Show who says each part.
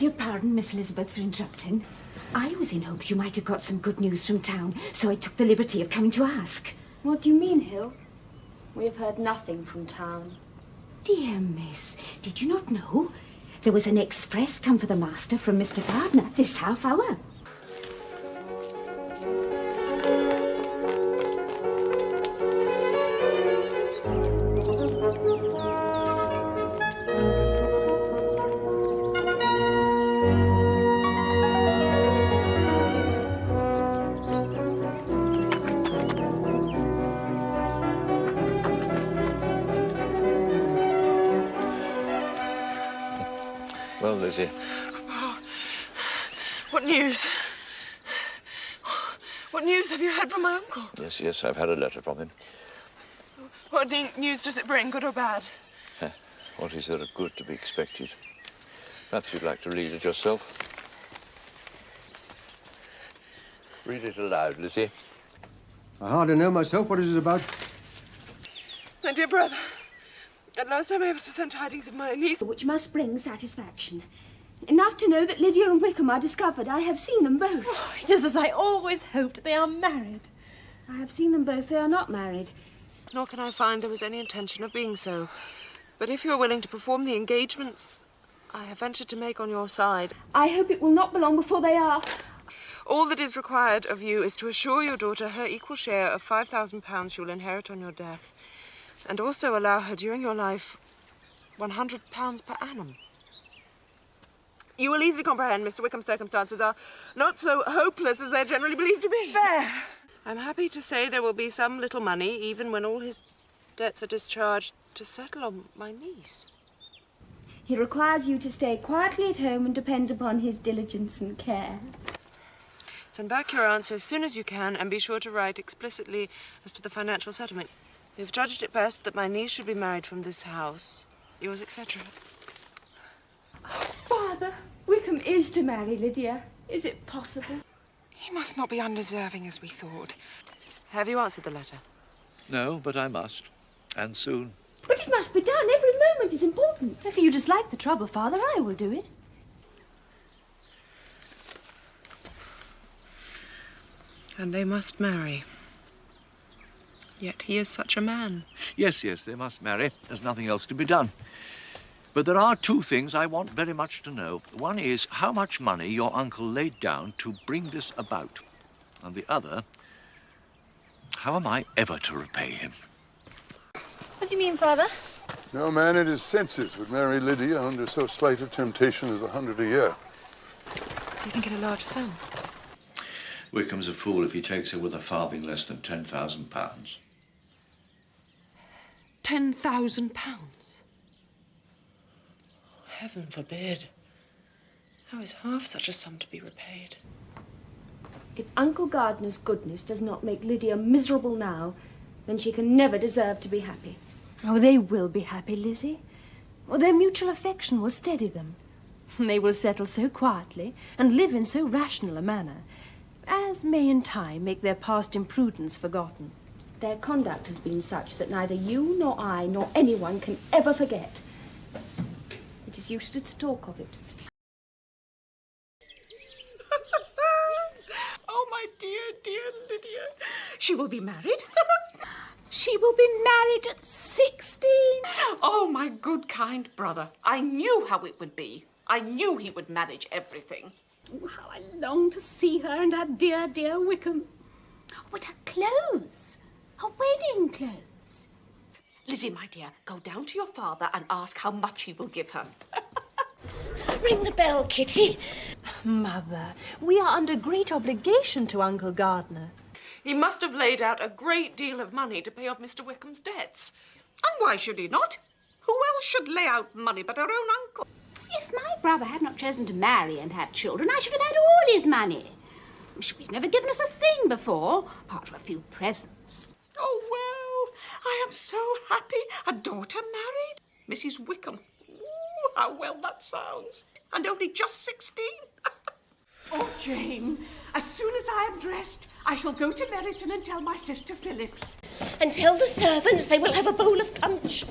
Speaker 1: your pardon, Miss Elizabeth, for interrupting. I was in hopes you might have got some good news from town, so I took the liberty of coming to ask.
Speaker 2: What do you mean, Hill? We have heard nothing from town.
Speaker 1: Dear miss, did you not know? There was an express come for the master from Mr. Gardiner this half hour.
Speaker 3: Well, Lizzie.
Speaker 4: Oh, what news? What news have you heard from my uncle?
Speaker 3: Yes, I've had a letter from him.
Speaker 4: What news does it bring, good or bad?
Speaker 3: What is there of good to be expected? Perhaps you'd like to read it yourself. Read it aloud, Lizzie.
Speaker 5: I hardly know myself what it is about.
Speaker 4: My dear brother, at last I'm able to send tidings of my niece.
Speaker 2: Which must bring satisfaction. Enough to know that Lydia and Wickham are discovered. I have seen them both.
Speaker 6: Oh, it is as I always hoped. They are married.
Speaker 2: I have seen them both. They are not married.
Speaker 4: Nor can I find there was any intention of being so. But if you are willing to perform the engagements I have ventured to make on your side...
Speaker 2: I hope it will not be long before they are.
Speaker 4: All that is required of you is to assure your daughter her equal share of £5,000 she will inherit on your death, and also allow her during your life £100 per annum. You will easily comprehend Mr. Wickham's circumstances are not so hopeless as they're generally believed to be.
Speaker 6: There!
Speaker 4: I'm happy to say there will be some little money, even when all his debts are discharged, to settle on my niece.
Speaker 2: He requires you to stay quietly at home and depend upon his diligence and care.
Speaker 4: Send back your answer as soon as you can, and be sure to write explicitly as to the financial settlement. You've judged it best that my niece should be married from this house. Yours, etc.
Speaker 2: Father, Wickham is to marry Lydia. Is it possible?
Speaker 4: He must not be undeserving as we thought. Have you answered the letter?
Speaker 3: No, but I must. And soon.
Speaker 2: But it must be done. Every moment is important.
Speaker 6: If you dislike the trouble, Father, I will do it.
Speaker 4: And they must marry. Yet he is such a man.
Speaker 3: Yes, they must marry. There's nothing else to be done. But there are two things I want very much to know. One is how much money your uncle laid down to bring this about. And the other, how am I ever to repay him?
Speaker 6: What do you mean, Father?
Speaker 7: No man in his senses would marry Lydia under so slight a temptation as 100 a year.
Speaker 4: Do you think it a large sum?
Speaker 3: Wickham's a fool if he takes her with a farthing less than £10,000.
Speaker 4: £10,000? Heaven forbid. How is half such a sum to be repaid?
Speaker 2: If Uncle Gardiner's goodness does not make Lydia miserable now, then she can never deserve to be happy.
Speaker 6: Oh, they will be happy, Lizzie. Or their mutual affection will steady them. They will settle so quietly and live in so rational a manner as may in time make their past imprudence forgotten.
Speaker 2: Their conduct has been such that neither you nor I nor anyone can ever forget. It is useless to talk of it.
Speaker 4: Oh, my dear Lydia. She will be married?
Speaker 6: She will be married at 16.
Speaker 8: Oh, my good, kind brother. I knew how it would be. I knew he would manage everything.
Speaker 6: Oh, how I long to see her and her dear, dear Wickham. What her clothes! Her wedding clothes.
Speaker 8: Lizzie, my dear, go down to your father and ask how much he will give her.
Speaker 6: Ring the bell, Kitty. Mother, we are under great obligation to Uncle Gardiner.
Speaker 8: He must have laid out a great deal of money to pay off Mr. Wickham's debts. And why should he not? Who else should lay out money but our own uncle?
Speaker 1: If my brother had not chosen to marry and have children, I should have had all his money. I'm sure he's never given us a thing before, apart from a few presents.
Speaker 8: Oh, well, I am so happy. A daughter married. Mrs. Wickham. Ooh, how well that sounds. And only just 16.
Speaker 9: Oh, Jane, as soon as I am dressed, I shall go to Meryton and tell my sister Phillips.
Speaker 1: And tell the servants they will have a bowl of punch.